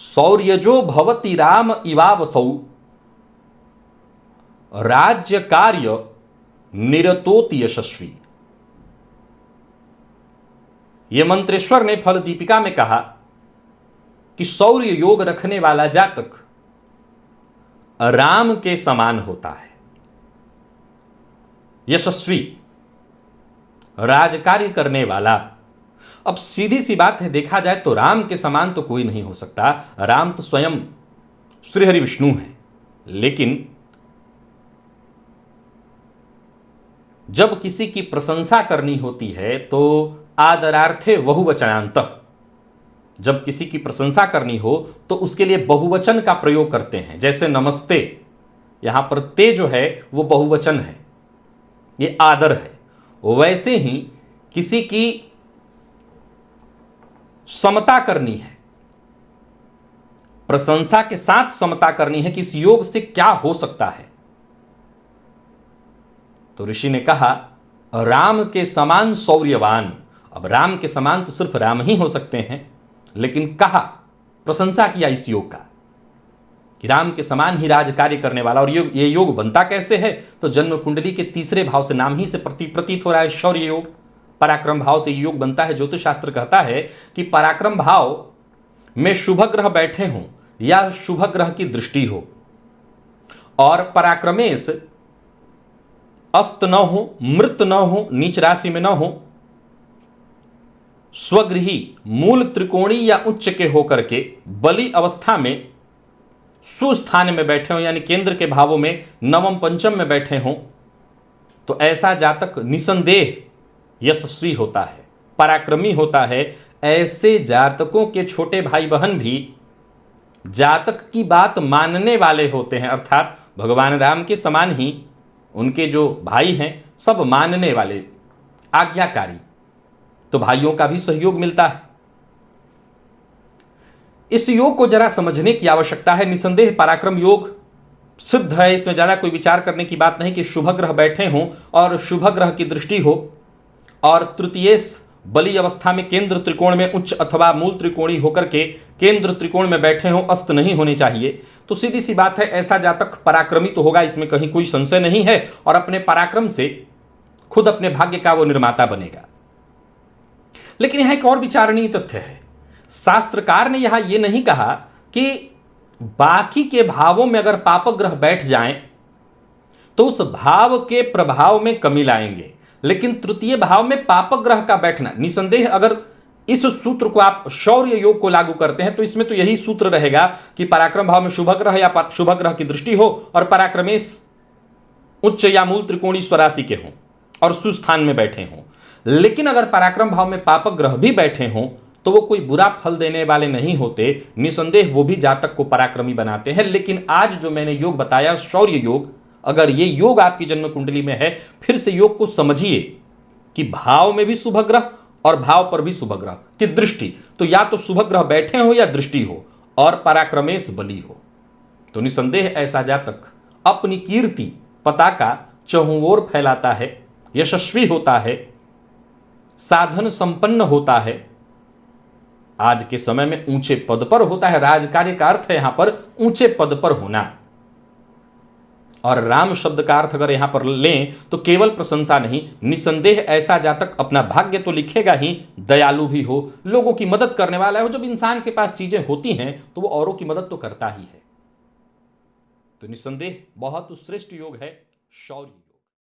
शौर्यजो भवति राम इवावसौ राज्य कार्य निरतोति यशस्वी। यह मंत्रेश्वर ने फल दीपिका में कहा कि शौर्य योग रखने वाला जातक राम के समान होता है, यशस्वी, राजकार्य करने वाला। अब सीधी सी बात है, देखा जाए तो राम के समान तो कोई नहीं हो सकता। राम तो स्वयं श्रीहरि विष्णु हैं। लेकिन जब किसी की प्रशंसा करनी होती है तो आदरार्थे बहुवचनांतः, जब किसी की प्रशंसा करनी हो तो उसके लिए बहुवचन का प्रयोग करते हैं। जैसे नमस्ते, यहां पर ते जो है वो बहुवचन है, ये आदर है। वैसे ही किसी की समता करनी है, प्रशंसा के साथ समता करनी है कि इस योग से क्या हो सकता है, तो ऋषि ने कहा राम के समान शौर्यवान। अब राम के समान तो सिर्फ राम ही हो सकते हैं, लेकिन कहा, प्रशंसा किया इस योग का कि राम के समान ही राज कार्य करने वाला। और ये योग बनता कैसे है, तो जन्म कुंडली के तीसरे भाव से, नाम ही से प्रतीत हो रहा है शौर्य योग। पराक्रम भाव से योग बनता है। ज्योतिष शास्त्र कहता है कि पराक्रम भाव में शुभ ग्रह बैठे हों या शुभ ग्रह की दृष्टि हो, और पराक्रमेश अस्त न हो, मृत न हो, नीच राशि में न हो, स्वगृही मूल त्रिकोणी या उच्च के होकर के बली अवस्था में सुस्थान में बैठे हों, यानी केंद्र के भावों में नवम पंचम में बैठे हों, तो ऐसा जातक निसंदेह यशस्वी होता है, पराक्रमी होता है। ऐसे जातकों के छोटे भाई बहन भी जातक की बात मानने वाले होते हैं, अर्थात भगवान राम के समान ही उनके जो भाई हैं सब मानने वाले, आज्ञाकारी। तो भाइयों का भी सहयोग मिलता है। इस योग को जरा समझने की आवश्यकता है। निसंदेह पराक्रम योग सिद्ध है, इसमें ज्यादा कोई विचार करने की बात नहीं कि शुभ ग्रह बैठे हों और शुभ ग्रह की दृष्टि हो, और तृतीयेश बली अवस्था में केंद्र त्रिकोण में उच्च अथवा मूल त्रिकोणी होकर के केंद्र त्रिकोण में बैठे हों, अस्त नहीं होने चाहिए। तो सीधी सी बात है, ऐसा जातक पराक्रमी तो होगा, इसमें कहीं कोई संशय नहीं है, और अपने पराक्रम से खुद अपने भाग्य का वो निर्माता बनेगा। लेकिन यहां एक और विचारणीय तथ्य है। शास्त्रकार ने यहां यह नहीं कहा कि बाकी के भावों में अगर पापक ग्रह बैठ जाएं तो उस भाव के प्रभाव में कमी लाएंगे, लेकिन तृतीय भाव में पापक ग्रह का बैठना, निसंदेह अगर इस सूत्र को आप शौर्य योग को लागू करते हैं तो इसमें तो यही सूत्र रहेगा कि पराक्रम भाव में शुभ ग्रह या शुभ ग्रह की दृष्टि हो और पराक्रमेश उच्च या मूल त्रिकोणी स्वराशि के हों और सुस्थान में बैठे हों। लेकिन अगर पराक्रम भाव में पापक ग्रह भी बैठे हों तो वो कोई बुरा फल देने वाले नहीं होते। निसंदेह वो भी जातक को पराक्रमी बनाते हैं। लेकिन आज जो मैंने योग बताया शौर्य योग, अगर ये योग आपकी जन्म कुंडली में है, फिर से योग को समझिए कि भाव में भी शुभ ग्रह और भाव पर भी शुभ ग्रह की दृष्टि, तो या तो शुभ ग्रह बैठे हो या दृष्टि हो और पराक्रमेश बली हो, तो निसंदेह ऐसा जातक अपनी कीर्ति पताका चहुं ओर फैलाता है, यशस्वी होता है, साधन संपन्न होता है, आज के समय में ऊंचे पद पर होता है। राजकार्य का अर्थ है यहां पर ऊंचे पद पर होना, और राम शब्द का अर्थ अगर यहां पर लें तो केवल प्रशंसा नहीं, निसंदेह ऐसा जातक अपना भाग्य तो लिखेगा ही, दयालु भी हो, लोगों की मदद करने वाला हो। जब इंसान के पास चीजें होती हैं तो वो औरों की मदद तो करता ही है। तो निसंदेह बहुत श्रेष्ठ योग है शौर्य।